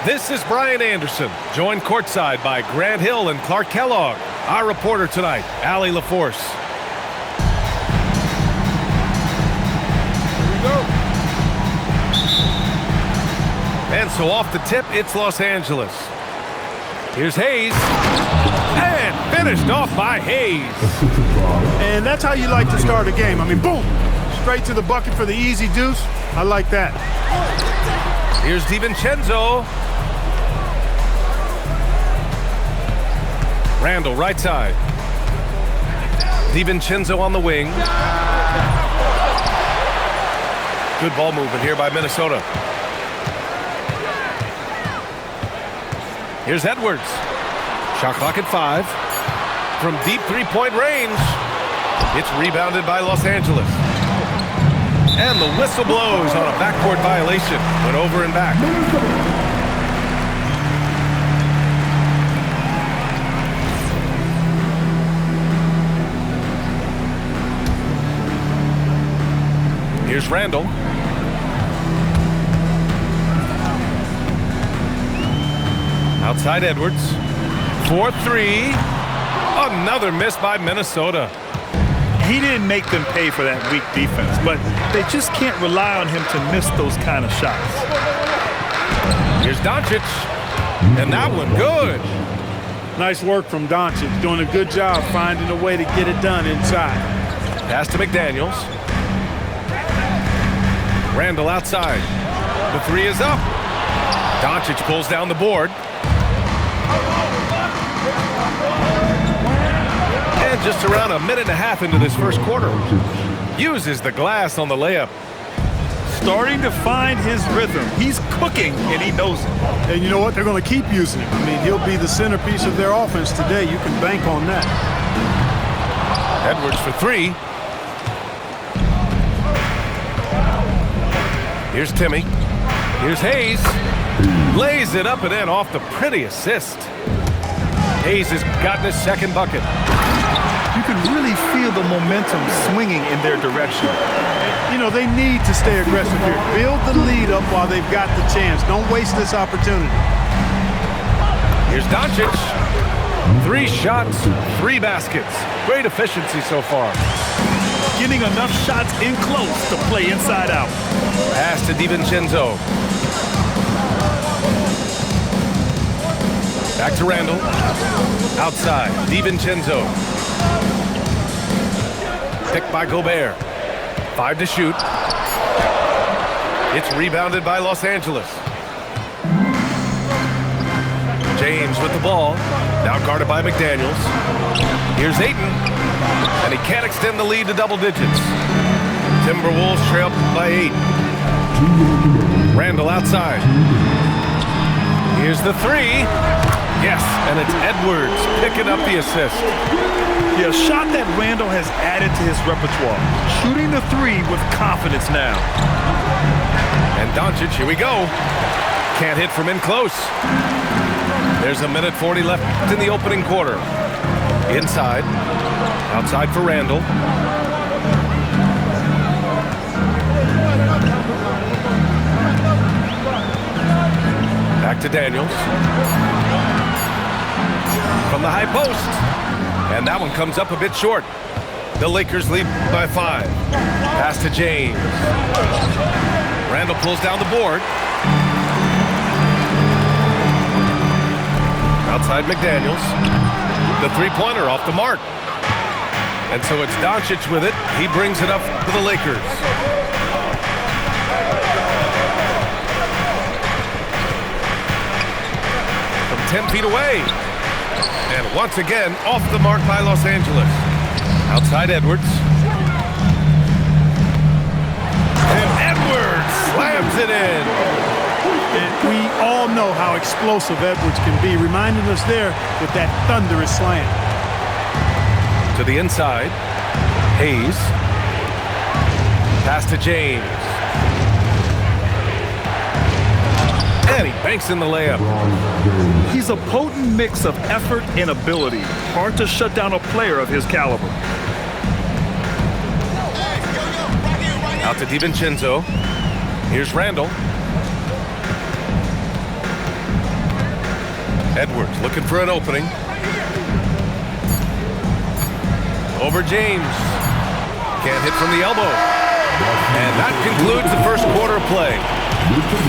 This is Brian Anderson, joined courtside by Grant Hill and Clark Kellogg. Our reporter tonight, Allie LaForce. Here we go. And so off the tip, it's Los Angeles. Here's Hayes. And finished off by Hayes. And that's how you like to start a game. I mean, boom, straight to the bucket for the easy deuce. I like that. Here's DiVincenzo. Randall, right side. DiVincenzo on the wing. Good ball movement here by Minnesota. Here's Edwards. Shot clock at 5. From deep three-point range. It's rebounded by Los Angeles. And the whistle blows on a backcourt violation. Went over and back. Here's Randall. Outside Edwards. 4-3. Another miss by Minnesota. He didn't make them pay for that weak defense, but they just can't rely on him to miss those kind of shots. Here's Doncic. And that one good. Nice work from Doncic, doing a good job finding a way to get it done inside. Pass to McDaniels. Randall outside. The three is up. Doncic pulls down the board. And just around a minute and a half into this first quarter. Uses the glass on the layup. Starting to find his rhythm. He's cooking, and he knows it. And you know what? They're going to keep using him. I mean, he'll be the centerpiece of their offense today. You can bank on that. Edwards for 3. Here's Timmy. Here's Hayes. Lays it up and in off the pretty assist. Hayes has gotten his second bucket. You can really feel the momentum swinging in their direction. You know, they need to stay aggressive here. Build the lead up while they've got the chance. Don't waste this opportunity. Here's Doncic. 3 shots, 3 baskets. Great efficiency so far. Getting enough shots in close to play inside out. Pass to DiVincenzo. Back to Randall. Outside, DiVincenzo. Picked by Gobert. 5 to shoot. It's rebounded by Los Angeles. James with the ball. Now guarded by McDaniels. Here's Ayton. And he can't extend the lead to double digits. Timberwolves trail by 8. Randall outside. Here's the 3. Yes, and it's Edwards picking up the assist. Yeah, a shot that Randall has added to his repertoire. Shooting the 3 with confidence now. And Doncic, here we go. Can't hit from in close. There's a minute 40 left in the opening quarter. Inside. Outside for Randall. Back to Daniels. From the high post. And that one comes up a bit short. The Lakers lead by 5. Pass to James. Randall pulls down the board. Outside McDaniels. The three-pointer off the mark. And so it's Doncic with it. He brings it up to the Lakers. From 10 feet away. And once again, off the mark by Los Angeles. Outside Edwards. And Edwards slams it in. And we all know how explosive Edwards can be, reminding us there with that thunderous slam. To the inside. Hayes. Pass to James. And he banks in the layup. He's a potent mix of effort and ability. Hard to shut down a player of his caliber. Out to DiVincenzo. Here's Randall. Edwards looking for an opening. Over James. Can't hit from the elbow. And that concludes the first quarter of play.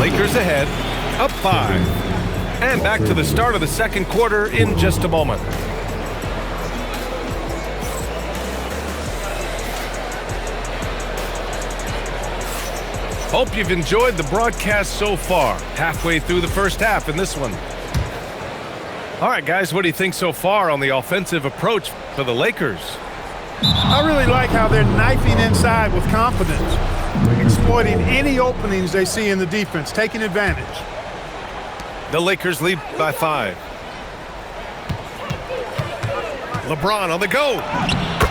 Lakers ahead, up 5. And back to the start of the second quarter in just a moment. Hope you've enjoyed the broadcast so far. Halfway through the first half in this one. All right, guys, what do you think so far on the offensive approach for the Lakers? I really like how they're knifing inside with confidence, exploiting any openings they see in the defense, taking advantage. The Lakers lead by 5. LeBron on the go,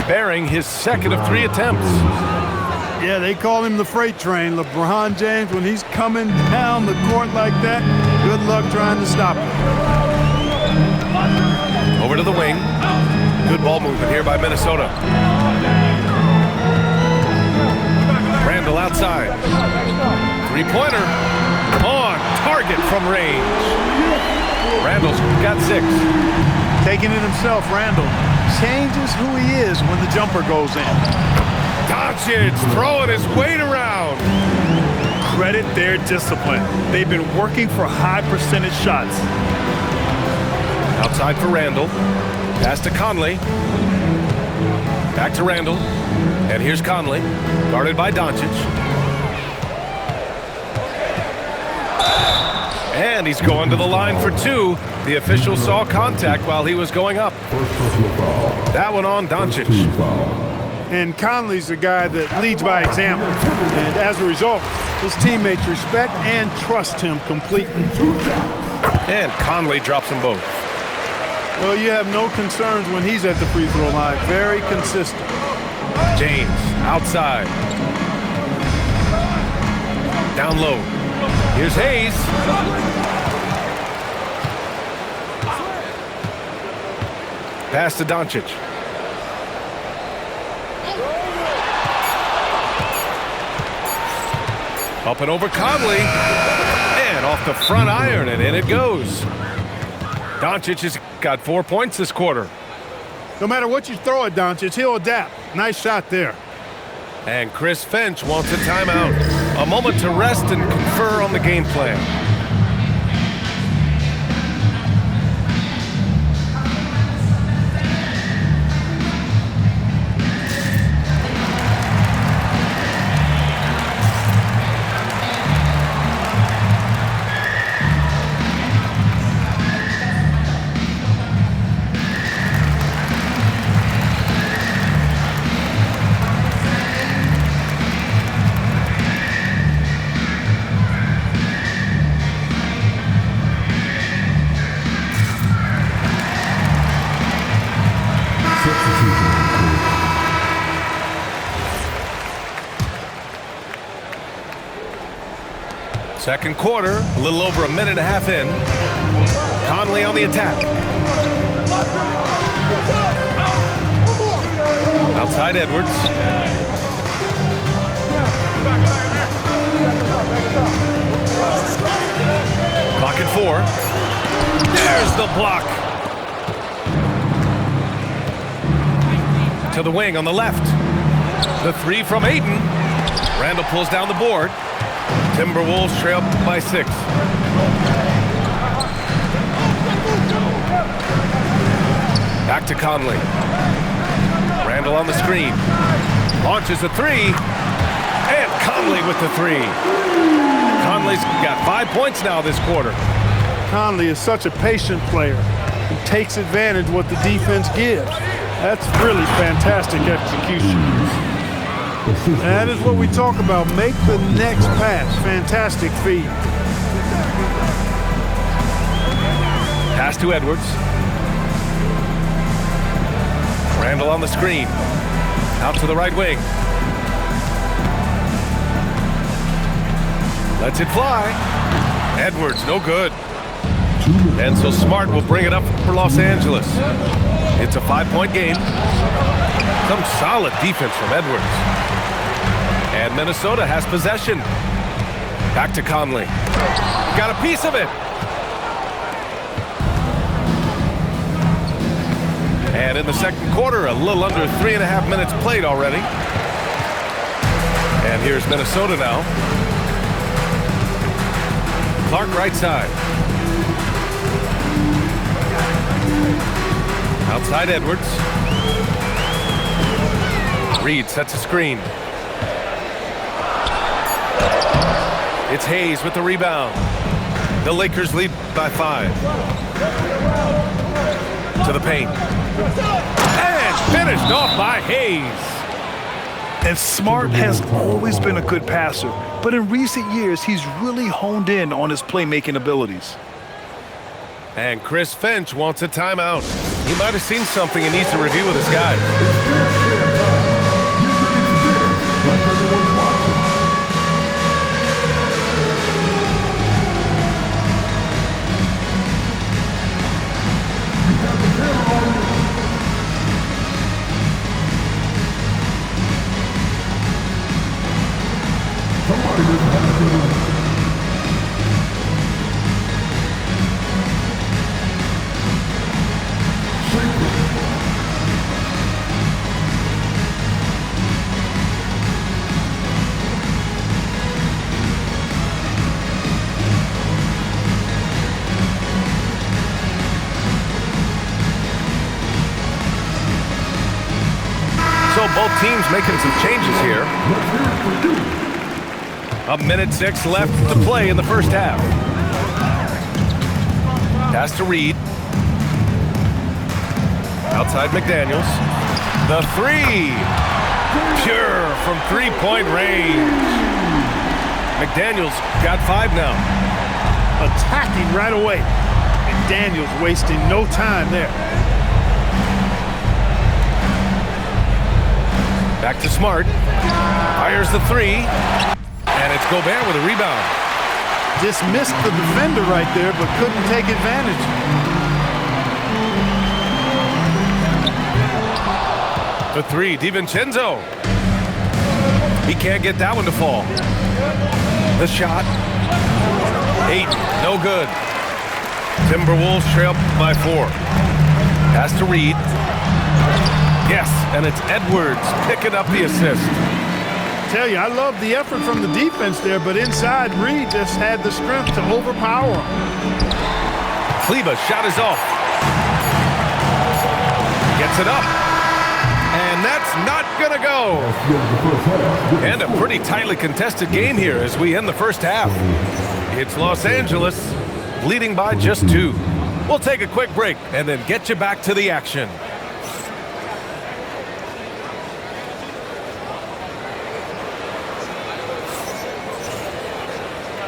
bearing his second of 3 attempts. Yeah, they call him the freight train. LeBron James, when he's coming down the court like that, good luck trying to stop him. Over to the wing. Good ball movement here by Minnesota. Randall outside. Three-pointer on target from range. Randall's got 6. Taking it himself, Randall changes who he is when the jumper goes in. Doncic throwing his weight around. Credit their discipline. They've been working for high percentage shots. Outside for Randall. Pass to Conley. Back to Randall. And here's Conley, guarded by Doncic. And he's going to the line for 2. The official saw contact while he was going up. That one on Doncic. And Conley's a guy that leads by example. And as a result, his teammates respect and trust him completely. And Conley drops them both. Well, you have no concerns when he's at the free throw line. Very consistent. James outside. Down low. Here's Hayes. Pass to Doncic. Up and over Conley. And off the front iron, and in it goes. Doncic has got 4 points this quarter. No matter what you throw at Doncic, he'll adapt. Nice shot there. And Chris Finch wants a timeout. A moment to rest and confer on the game plan. Second quarter, a little over a minute and a half in. Conley on the attack. Outside Edwards. Clock at 4. There's the block. To the wing on the left. The 3 from Ayton. Randall pulls down the board. Timberwolves trail by 6. Back to Conley. Randall on the screen. Launches a 3. And Conley with the 3. Conley's got 5 points now this quarter. Conley is such a patient player. He takes advantage of what the defense gives. That's really fantastic execution. That is what we talk about. Make the next pass. Fantastic feed. Pass to Edwards. Randall on the screen. Out to the right wing. Lets it fly. Edwards, no good. And so Smart will bring it up for Los Angeles. It's a 5-point game. Some solid defense from Edwards. And Minnesota has possession. Back to Conley. Got a piece of it. And in the second quarter, a little under 3.5 minutes played already. And here's Minnesota now. Clark right side. Outside Edwards. Reed sets a screen. It's Hayes with the rebound. The Lakers lead by 5. To the paint. And finished off by Hayes. And Smart has always been a good passer, but in recent years, he's really honed in on his playmaking abilities. And Chris Finch wants a timeout. He might have seen something and needs to review with his guys. So both teams making some changes here. 1:06 left to play in the first half. Pass to Reed. Outside McDaniels. The three. Pure from three-point range. McDaniels got 5 now. Attacking right away. McDaniels wasting no time there. Back to Smart. Fires the 3. And it's Gobert with a rebound. Just missed the defender right there, but couldn't take advantage. The 3, DiVincenzo. He can't get that one to fall. The shot. 8, no good. Timberwolves trail by 4. Pass to Reed. Yes, and it's Edwards picking up the assist. Tell you, I love the effort from the defense there, but inside, Reed just had the strength to overpower him. Kleber's shot is off. Gets it up. And that's not going to go. And a pretty tightly contested game here as we end the first half. It's Los Angeles leading by just 2. We'll take a quick break and then get you back to the action.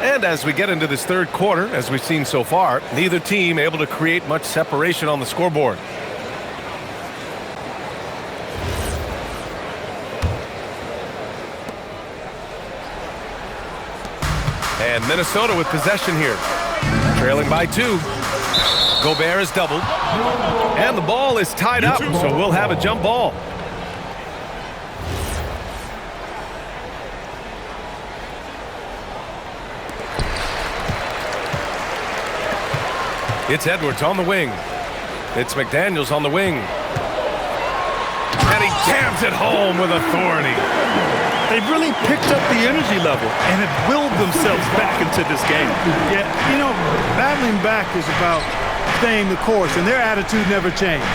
And as we get into this third quarter, as we've seen so far, neither team able to create much separation on the scoreboard. And Minnesota with possession here. Trailing by 2. Gobert is doubled. And the ball is tied up, so we'll have a jump ball. It's Edwards on the wing. It's McDaniels on the wing. And he jams it home with authority. They've really picked up the energy level and have willed themselves back into this game. Yeah, you know, battling back is about staying the course, and their attitude never changed.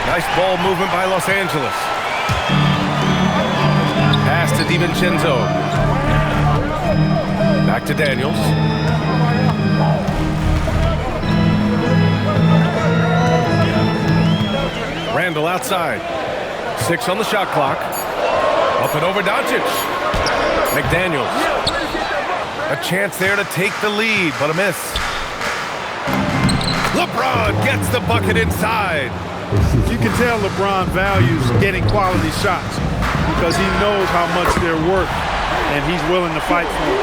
Nice ball movement by Los Angeles. Pass to DiVincenzo. Back to Daniels. Randall outside. 6 on the shot clock. Up and over Doncic. McDaniels. A chance there to take the lead, but a miss. LeBron gets the bucket inside. You can tell LeBron values getting quality shots because he knows how much they're worth, and he's willing to fight for them.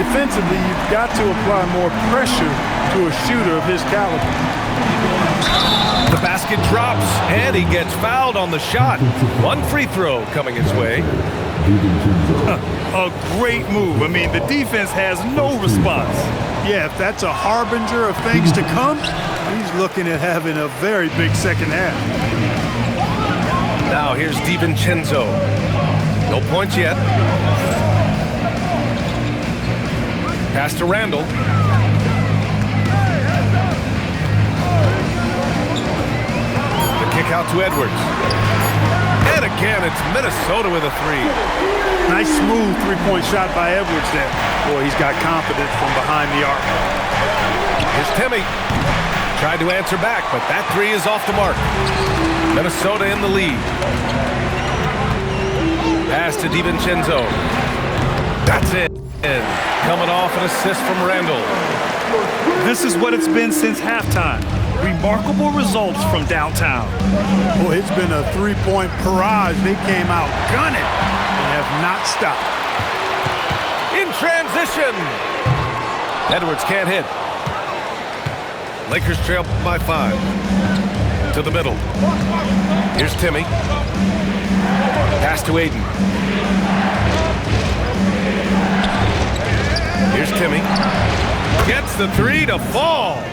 Defensively, you've got to apply more pressure to a shooter of his caliber. The basket drops, and he gets fouled on the shot. 1 free throw coming his way. A great move. I mean, the defense has no response. Yeah, if that's a harbinger of things to come, he's looking at having a very big second half. Now here's DiVincenzo. No points yet. Pass to Randall. The kick out to Edwards. And again, it's Minnesota with a three. Nice smooth three-point shot by Edwards there. Boy, he's got confidence from behind the arc. Here's Timmy. Tried to answer back, but that three is off the mark. Minnesota in the lead. Pass to DiVincenzo. That's it. And coming off an assist from Randall. This is what it's been since halftime. Remarkable results from downtown. Boy, it's been a three-point barrage. They came out gunning and have not stopped. In transition. Edwards can't hit. Lakers trail by 5. To the middle. Here's Timmy. Pass to Aiden. Here's Timmy. Gets the three to fall.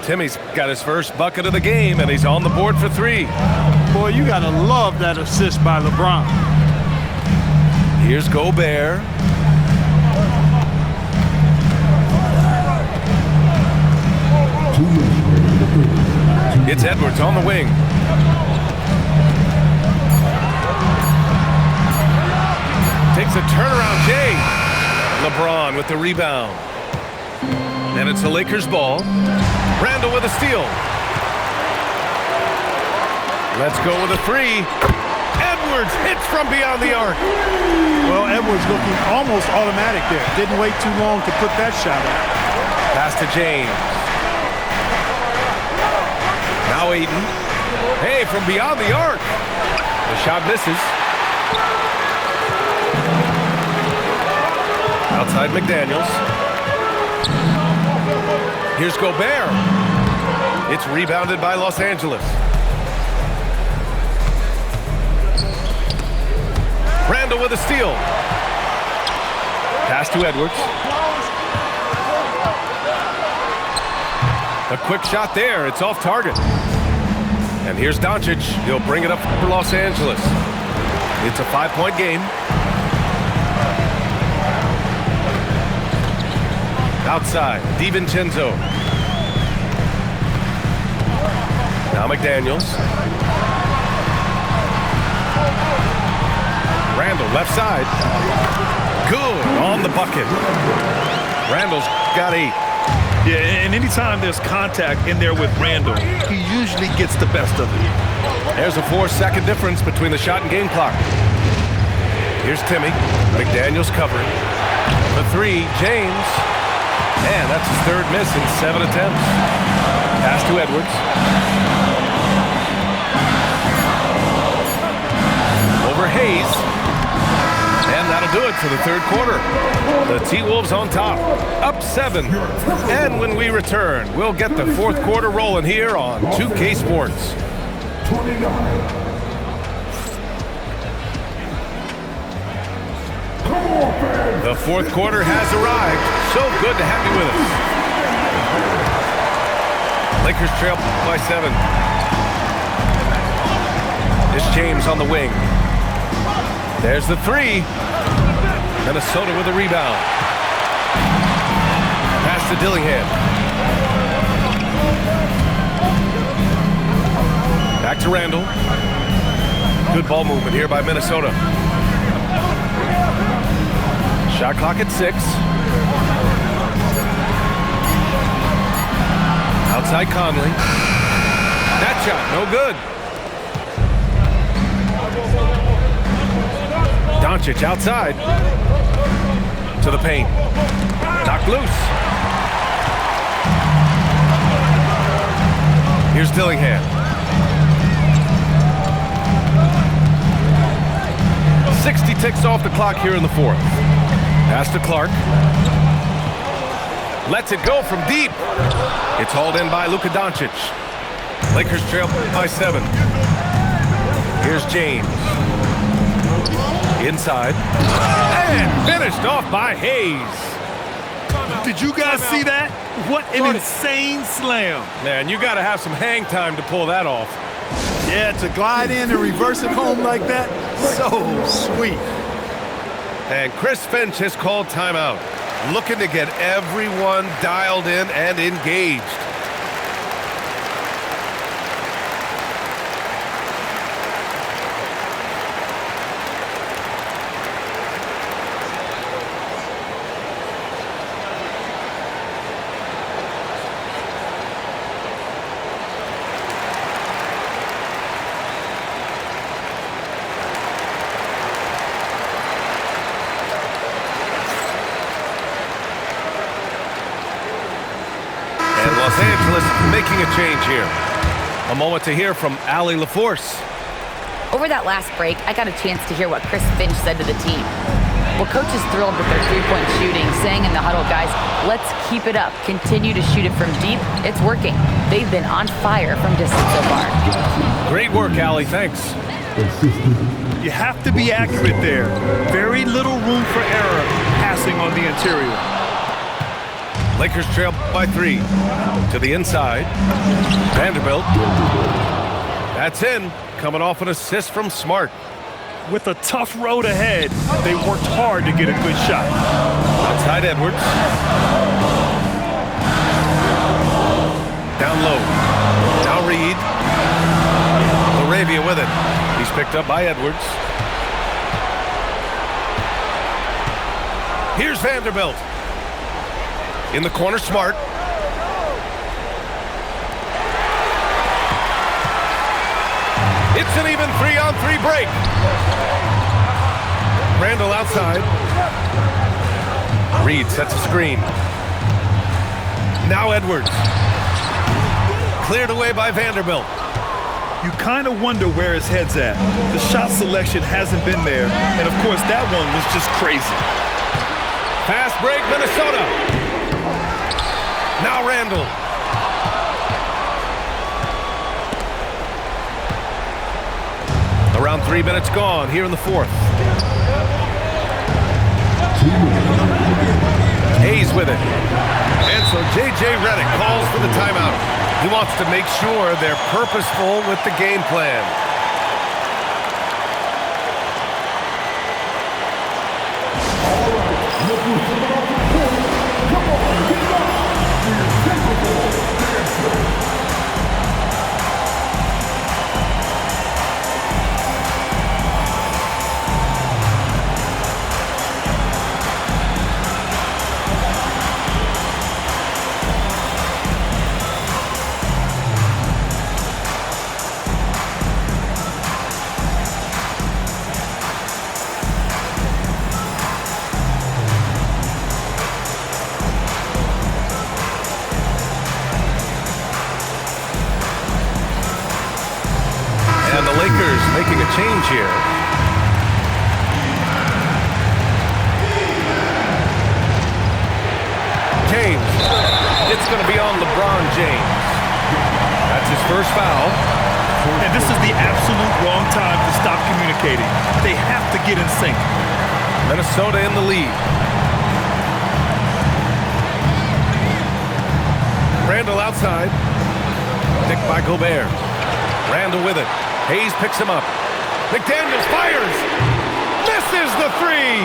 Timmy's got his first bucket of the game, and he's on the board for 3. Boy, you got to love that assist by LeBron. Here's Gobert. It's Edwards on the wing. Takes a turnaround, Jay. LeBron with the rebound. And it's the Lakers ball. Randall with a steal. Let's go with a 3. Edwards hits from beyond the arc. Well, Edwards looking almost automatic there. Didn't wait too long to put that shot up. Pass to James. Now Aiden. Hey, from beyond the arc. The shot misses. Outside McDaniels. Here's Gobert. It's rebounded by Los Angeles. Randall with a steal. Pass to Edwards. A quick shot there. It's off target. And here's Doncic. He'll bring it up for Los Angeles. It's a 5-point game. Outside, DiVincenzo. Now McDaniels. Randall, left side. Good on the bucket. Randall's got 8. Yeah, and anytime there's contact in there with Randall, he usually gets the best of it. There's a 4-second difference between the shot and game clock. Here's Timmy. McDaniels covering. The 3, James. And that's his 3rd miss in 7 attempts. Pass to Edwards. Over Hayes. And that'll do it for the 3rd quarter. The T-Wolves on top, up 7. And when we return, we'll get the 4th quarter rolling here on 2K Sports. 29. The 4th quarter has arrived. So good to have you with us. Lakers trail by 7. It's James on the wing. There's the 3. Minnesota with a rebound. Pass to Dillingham. Back to Randall. Good ball movement here by Minnesota. Shot clock at 6. Outside Conley. That shot, no good. Doncic outside. To the paint. Knocked loose. Here's Dillingham. 60 ticks off the clock here in the 4th. Pass to Clark. Lets it go from deep. It's hauled in by Luka Doncic. Lakers trail by 7. Here's James. Inside. And finished off by Hayes. Did you guys see that? What an insane slam. Man, you got to have some hang time to pull that off. Yeah, to glide in and reverse it home like that, so sweet. And Chris Finch has called timeout, looking to get everyone dialed in and engaged. And Los Angeles making a change here. A moment to hear from Allie LaForce. Over that last break, I got a chance to hear what Chris Finch said to the team. Well, coach is thrilled with their three-point shooting, saying in the huddle, guys, let's keep it up. Continue to shoot it from deep. It's working. They've been on fire from distance so far. Great work, Allie. Thanks. You have to be accurate there. Very little room for error passing on the interior. Lakers trail by 3. To the inside. Vanderbilt. That's in. Coming off an assist from Smart. With a tough road ahead, they worked hard to get a good shot. Outside Edwards. Down low. Now Reed. Laravia with it. He's picked up by Edwards. Here's Vanderbilt. In the corner, Smart. It's an even 3-on-3 break. Randall outside. Reed sets a screen. Now Edwards. Cleared away by Vanderbilt. You kind of wonder where his head's at. The shot selection hasn't been there, and of course that one was just crazy. Fast break, Minnesota. Now Randall. Around 3 minutes gone here in the fourth. Hayes with it. And so J.J. Redick calls for the timeout. He wants to make sure they're purposeful with the game plan. And the Lakers making a change here. James. It's going to be on LeBron James. That's his first foul. And this is the absolute wrong time to stop communicating. They have to get in sync. Minnesota in the lead. Randall outside. Picked by Gobert. Randall with it. Hayes picks him up. McDaniels fires. Misses the three.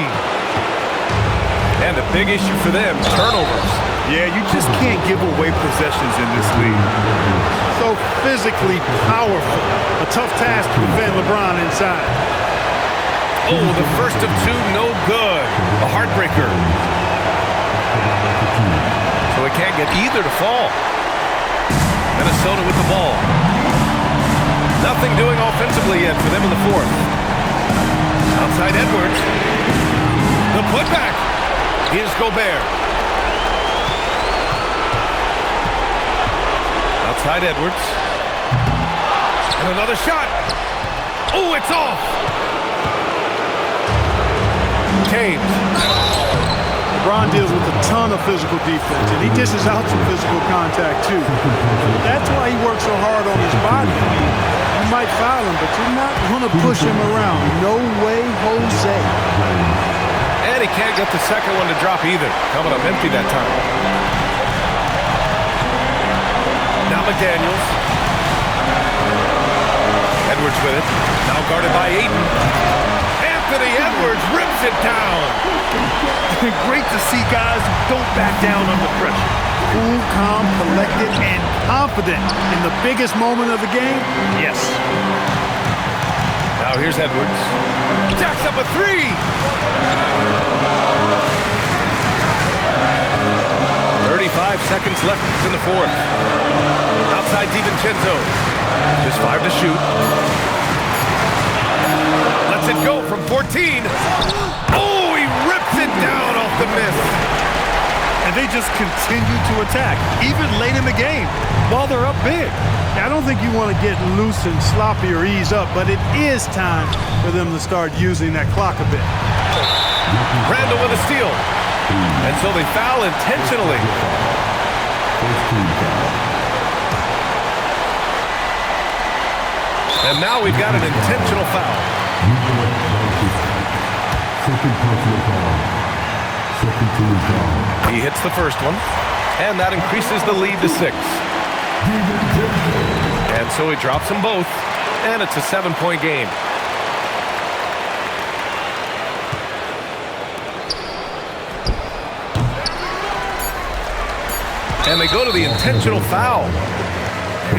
And a big issue for them, turnovers. Yeah, you just can't give away possessions in this league. So physically powerful. A tough task to prevent LeBron inside. Oh, the first of two, no good. A heartbreaker. So he can't get either to fall. Minnesota with the ball. Nothing doing offensively yet for them in the fourth. Outside Edwards. The putback. Here's Gobert. Outside Edwards. And another shot. Oh, it's off. James. LeBron deals with a ton of physical defense, and he dishes out some physical contact, too. That's why he works so hard on his body. You might foul him, but you're not going to push him around. No way, Jose. And he can't get the second one to drop either. Coming up empty that time. Now McDaniels. Edwards with it. Now guarded by Ayton. Anthony Edwards rips it down. Great to see guys who don't back down under pressure. Cool, calm, collected, and confident in the biggest moment of the game. Yes. Now here's Edwards. Jacks up a three. 35 seconds left in the fourth. Outside DiVincenzo. Just 5 to shoot. Lets it go from 14. Oh, he rips it down off the miss. And they just continue to attack, even late in the game, while they're up big. I don't think you want to get loose and sloppy or ease up, but it is time for them to start using that clock a bit. Randall with a steal. And so they foul intentionally. And now we've got an intentional foul. He hits the first one, and that increases the lead to 6. And so he drops them both, and it's a 7-point game. And they go to the intentional foul.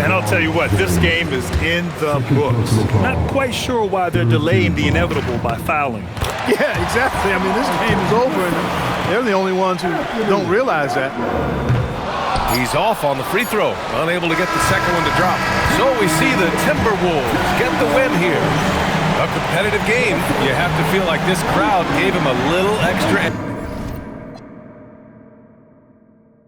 And I'll tell you what, this game is in the books. Not quite sure why they're delaying the inevitable by fouling. Yeah, exactly. I mean, this game is over, and they're the only ones who don't realize that. He's off on the free throw, unable to get the second one to drop. So we see the Timberwolves get the win here. A competitive game. You have to feel like this crowd gave him a little extra.